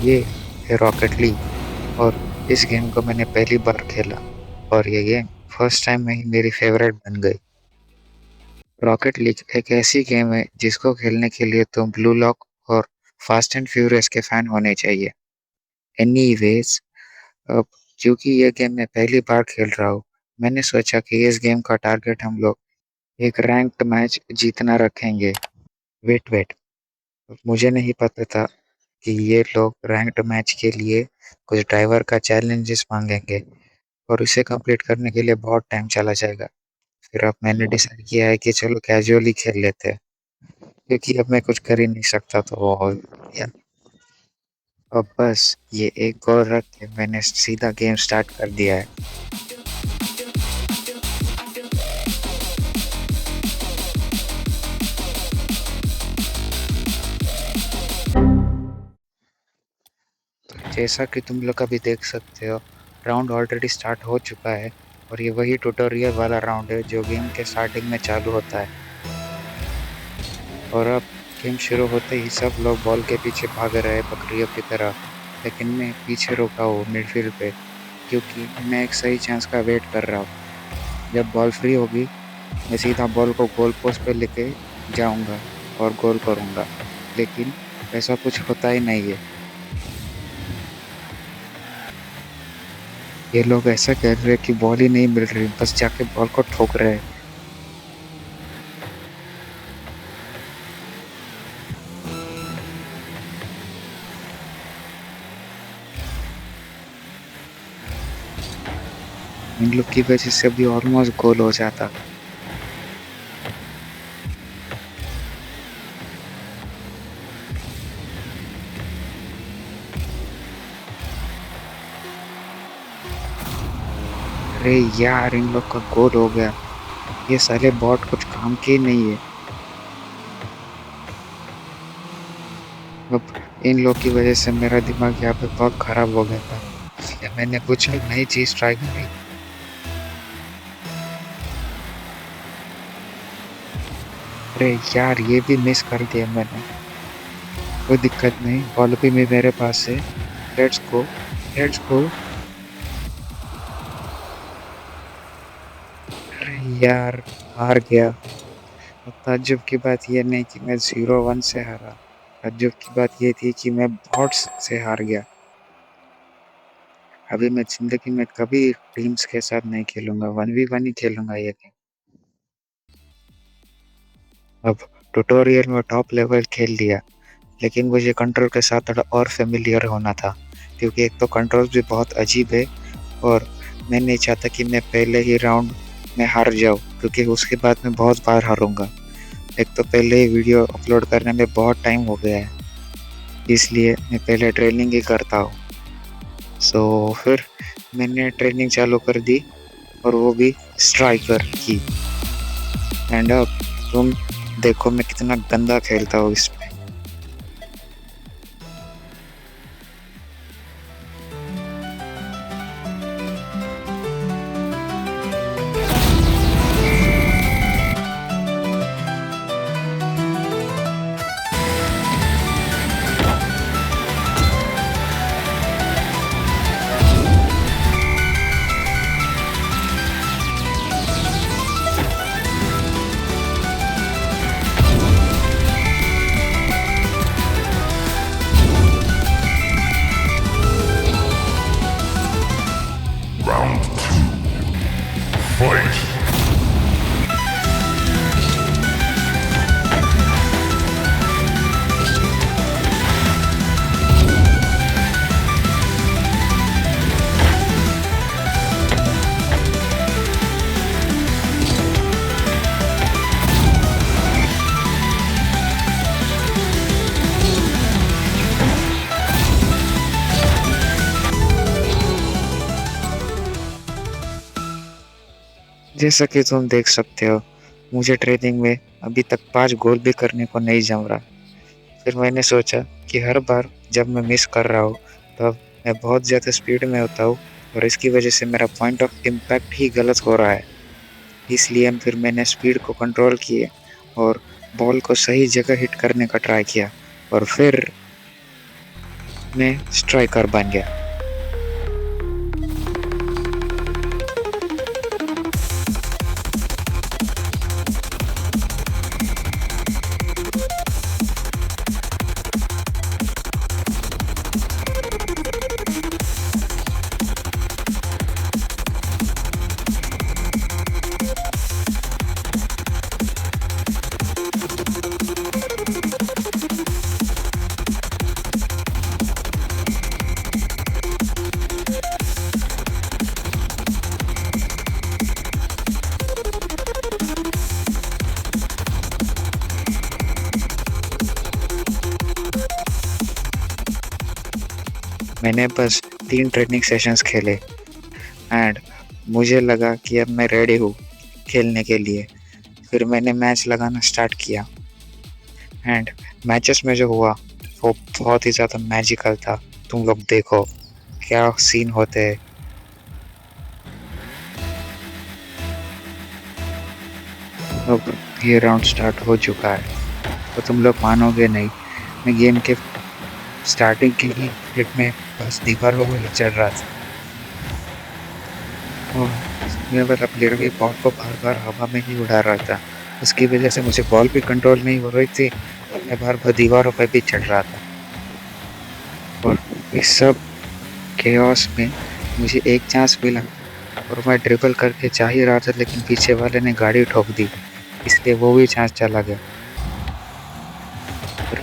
ये है rocket league और इस गेम को मैंने पहली बार खेला और ये गेम फर्स्ट टाइम में ही मेरी फेवरेट बन गई। रॉकेट लीग एक ऐसी गेम है जिसको खेलने के लिए तुम ब्लू लॉक और फास्ट एंड फ्यूरियस के फैन होने चाहिए। एनीवेज, अब क्योंकि ये गेम मैं पहली बार खेल रहा हूँ, मैंने सोचा कि इस गेम का टारगेट हम लोग एक रैंक्ड मैच जीतना रखेंगे। वेट वेट, मुझे नहीं पता था कि ये लोग रैंक्ड मैच के लिए कुछ ड्राइवर का चैलेंजेस मांगेंगे और उसे कंप्लीट करने के लिए बहुत टाइम चला जाएगा। फिर अब मैंने डिसाइड किया है कि चलो कैजुअली खेल लेते हैं, क्योंकि अब मैं कुछ कर ही नहीं सकता तो या अब बस ये एक गोल रख के मैंने सीधा गेम स्टार्ट कर दिया है। जैसा कि तुम लोग अभी देख सकते हो, राउंड ऑलरेडी स्टार्ट हो चुका है और ये वही ट्यूटोरियल वाला राउंड है जो गेम के स्टार्टिंग में चालू होता है। और अब गेम शुरू होते ही सब लोग बॉल के पीछे भाग रहे हैं बकरियों की तरह, लेकिन मैं पीछे रुका हूँ मिडफील्ड पे, क्योंकि मैं एक सही चांस का वेट कर रहा हूँ। जब बॉल फ्री होगी, मैं सीधा बॉल को गोल पोस्ट पे लेके जाऊंगा और गोल करूंगा, लेकिन ऐसा कुछ होता ही नहीं है। ये लोग ऐसा कह रहे हैं कि बॉल ही नहीं मिल रही, बस जाके बॉल को ठोक रहे हैं। इन लोग की वजह से भी ऑलमोस्ट गोल हो जाता। अरे यार, इन लोग का गोल हो गया। ये साले बॉट कुछ काम के नहीं है। अब इन लोग की वजह से मेरा दिमाग यहाँ पे बहुत खराब हो गया था, इसलिए मैंने कुछ नई चीज ट्राई करी। अरे यार, ये भी मिस कर दिया मैंने। कोई दिक्कत नहीं, बॉल भी मेरे पास है। Let's go, let's go. अरे यार, हार गया। और ताज्जुब की बात यह नहीं कि मैं 0-1 से हारा। ताज्जुब की बात यह थी कि मैं बॉट्स से हार गया। अभी मैं जिंदगी में कभी टीम्स के साथ नहीं खेलूंगा, 1v1 ही खेलूंगा ये गेम। अब ट्यूटोरियल में टॉप लेवल खेल लिया, लेकिन मुझे कंट्रोल के साथ थोड़ा और फेमिलियर होना था, क्योंकि एक तो कंट्रोल भी बहुत अजीब है और मैं नहीं चाहता कि मैं पहले ही राउंड में हार जाऊं, क्योंकि उसके बाद मैं बहुत बार हारूंगा। एक तो पहले ही वीडियो अपलोड करने में बहुत टाइम हो गया है, इसलिए मैं पहले ट्रेनिंग ही करता हूँ। सो फिर मैंने ट्रेनिंग चालू कर दी और वो भी स्ट्राइकर की। एंड अब तुम देखो मैं कितना गंदा खेलता हूँ इसमें। Round two. Fight! जैसा कि तुम देख सकते हो, मुझे ट्रेनिंग में अभी तक 5 गोल भी करने को नहीं जम रहा। फिर मैंने सोचा कि हर बार जब मैं मिस कर रहा हूँ, तब मैं बहुत ज़्यादा स्पीड में होता हूँ और इसकी वजह से मेरा पॉइंट ऑफ इम्पैक्ट ही गलत हो रहा है। इसलिए फिर मैंने स्पीड को कंट्रोल किए और बॉल को सही जगह हिट करने का ट्राई किया। और फिर मैं स्ट्राइकर बन गया। मैंने बस 3 ट्रेनिंग सेशंस खेले एंड मुझे लगा कि अब मैं रेडी हूँ खेलने के लिए। फिर मैंने मैच लगाना स्टार्ट किया एंड मैचेस में जो हुआ वो बहुत ही ज़्यादा मैजिकल था। तुम लोग देखो क्या सीन होते हैं। अब ये राउंड स्टार्ट हो चुका है तो तुम लोग मानोगे नहीं, मैं गेम के स्टार्टिंग की ही मिनट में बस दीवारों को ही चढ़ रहा था और मैं वाला प्लेयर भी बॉल को बार बार हवा में ही उड़ा रहा था। उसकी वजह से मुझे बॉल भी कंट्रोल नहीं हो रही थी और मैं बार बार दीवारों पर भी चढ़ रहा था। और इस सब केओस में मुझे एक चांस मिला और मैं ड्रिबल करके जा ही रहा था, लेकिन पीछे वाले ने गाड़ी ठोक दी, इसलिए वो भी चांस चला गया।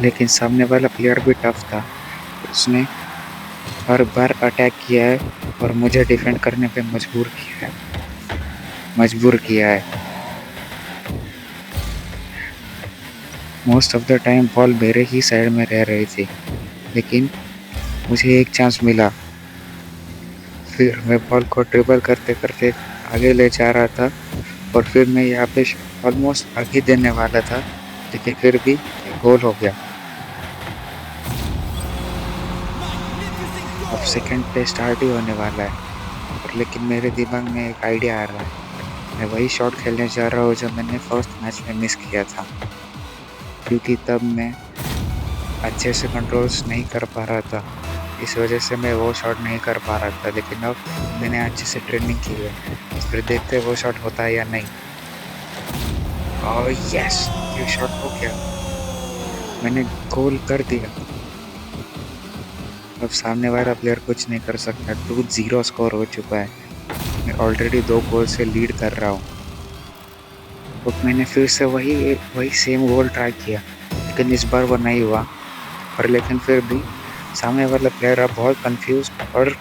लेकिन सामने वाला प्लेयर भी टफ था, उसने हर बार अटैक किया है और मुझे डिफेंड करने पे मजबूर किया है। Most of the time ball मेरे ही साइड में रह रही थी, लेकिन मुझे एक चांस मिला। फिर मैं बॉल को ड्रिबल करते करते आगे ले जा रहा था और फिर मैं यहाँ पे ऑलमोस्ट आगे देने वाला था, लेकिन फिर भी गोल हो गया। अब सेकंड प्ले स्टार्ट ही होने वाला है और लेकिन मेरे दिमाग में एक आइडिया आ रहा है। मैं वही शॉट खेलने जा रहा हूँ जो मैंने फर्स्ट मैच में मिस किया था, क्योंकि तब मैं अच्छे से कंट्रोल्स नहीं कर पा रहा था, इस वजह से मैं वो शॉट नहीं कर पा रहा था। लेकिन अब मैंने अच्छे से ट्रेनिंग की है, फिर देखते हैं वो शॉट होता है या नहीं। और यस, ये शॉट हो गया, मैंने गोल कर दिया। अब सामने वाला प्लेयर कुछ नहीं कर सकता। 2-0 स्कोर हो चुका है, मैं ऑलरेडी 2 गोल से लीड कर रहा हूँ। तो मैंने फिर से वही सेम गोल ट्राई किया, लेकिन इस बार वो नहीं हुआ। और लेकिन फिर भी सामने वाला प्लेयर अब बहुत कंफ्यूज और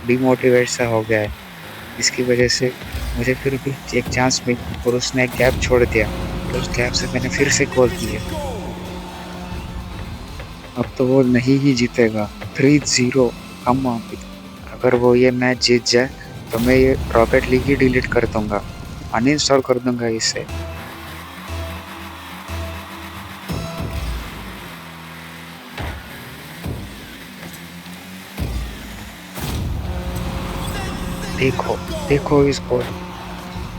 डिमोटिवेट सा हो गया है, इसकी वजह से मुझे फिर भी एक चांस मिली और उसने एक गैप छोड़ दिया और उस गैप से मैंने फिर से गोल किया। अब तो वो नहीं ही जीतेगा। 3-0, कम ऑन। अगर वो ये मैच जीत जाए तो मैं ये रॉकेट लीग ही डिलीट कर दूंगा, अनइंस्टॉल कर दूंगा इसे। देखो देखो इस गोल,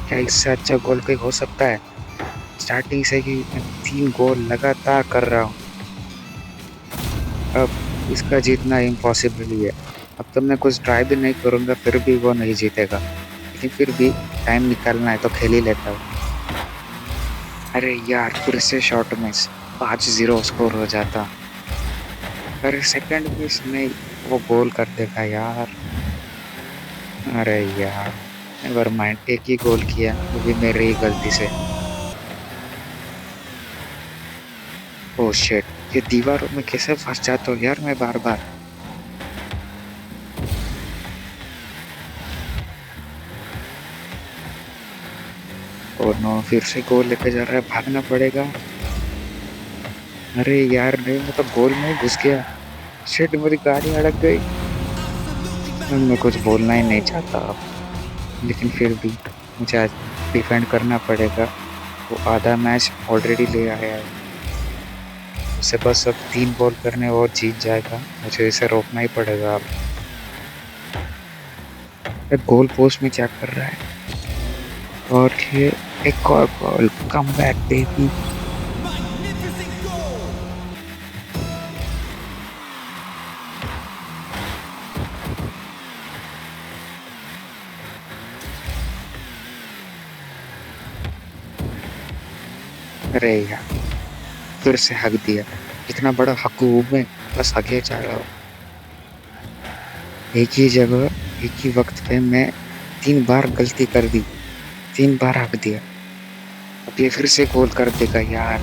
क्या इससे अच्छा गोल कोई हो सकता है? स्टार्टिंग से ही मैं 3 गोल लगातार कर रहा हूँ। अब इसका जीतना इम्पॉसिबल ही है। अब तो मैं कुछ ट्राई भी नहीं करूँगा, फिर भी वो नहीं जीतेगा, लेकिन फिर भी टाइम निकालना है तो खेल ही लेता हूँ। अरे यार, फिर से शॉट मिस, 5-0 स्कोर हो जाता। अरे सेकंड मिस में वो गोल कर देगा यार। अरे यार, नेवर माइंड, एक ही गोल किया, वो भी मेरी ही गलती से। ओह शिट, ये दीवारों में कैसे फंस जाता हूँ यार मैं बार बार। और नो, फिर से गोल लेके जा रहा है, भागना पड़ेगा। अरे यार नहीं, मैं तो गोल में घुस गया। शिट, मेरी गाड़ी अड़क गई। मैं कुछ बोलना ही नहीं चाहता अब, लेकिन फिर भी मुझे आज डिफेंड करना पड़ेगा। वो आधा मैच ऑलरेडी ले आया है, उसे बस अब 3 बॉल करने और जीत जाएगा। मुझे इसे रोकना ही पड़ेगा अब। गोल पोस्ट में क्या कर रहा है? और ये एक और गोल, कम बैक बेबी। अरे यार, फिर से हक दिया। इतना बड़ा हकू हूँ मैं, बस आगे जा रहा हूँ। एक ही जगह, एक ही वक्त पे मैं 3 बार गलती कर दी, 3 बार हक दिया। अब ये फिर से गोल कर देगा यार।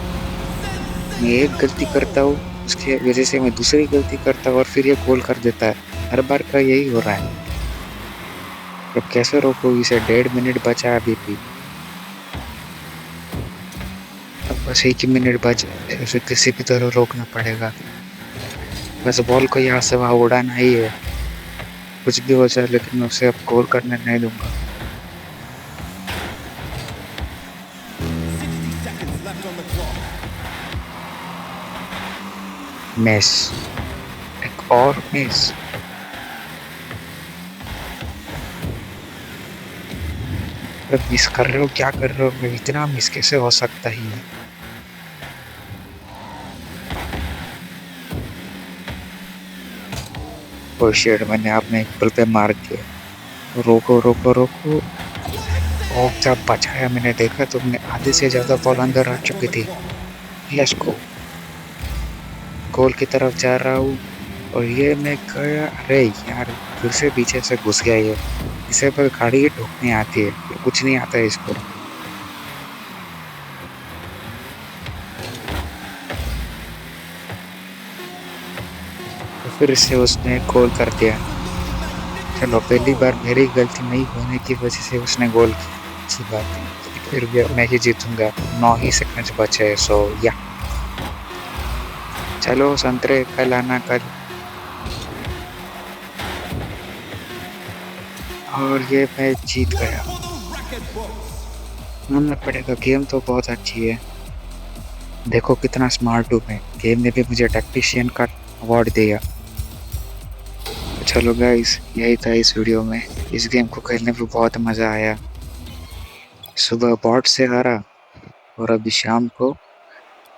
मैं एक गलती करता हूँ, उसकी वजह से मैं दूसरी गलती करता हूँ और फिर ये गोल कर देता है। हर बार का यही हो रहा है। अब कैसे रोको इसे? 1.5 मिनट बचा है अभी भी। अब बस 1 ही मिनट बचा है, उसे किसी भी तरह रोकना पड़ेगा। बस बॉल को यहाँ से वहाँ उड़ाना ही है। कुछ भी हो जाए, लेकिन मैं उसे अब गोल करने नहीं दूंगा। मिस, एक और मिस। अरे मिस कर रहे हो, क्या कर रहे हो? इतना मिस कैसे हो सकता ही है? ओ शिट, मैंने आपने एक बल पे मार दिया। रोको रोको रोको। ओ जब बचाया मैंने, देखा तुमने, आधे से ज्यादा बॉल अंदर आ चुकी थी। Let's go. गोल की तरफ जा रहा हूँ और ये मैं गया। अरे यार, फिर से पीछे से घुस गया ये। इसे पर गाड़ी ही ठोकनी आती है, कुछ नहीं आता है इसको। तो फिर से उसने गोल कर दिया। चलो, पहली बार मेरी गलती नहीं होने की वजह से उसने गोल किया, अच्छी बात है। फिर भी अब मैं ही जीतूंगा। 9 ही सेकंड बचे हैं, सो या। चलो संतरे कल आना, कल। और ये मैं जीत गया। मानना पड़ेगा, गेम तो बहुत अच्छी है। देखो कितना स्मार्ट हूँ मैं। गेम ने भी मुझे टैक्टिशियन का अवार्ड दिया। चलो गाइस, यही था इस वीडियो में। इस गेम को खेलने में बहुत मज़ा आया। सुबह बॉट से हारा और अभी शाम को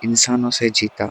इंसानों से जीता।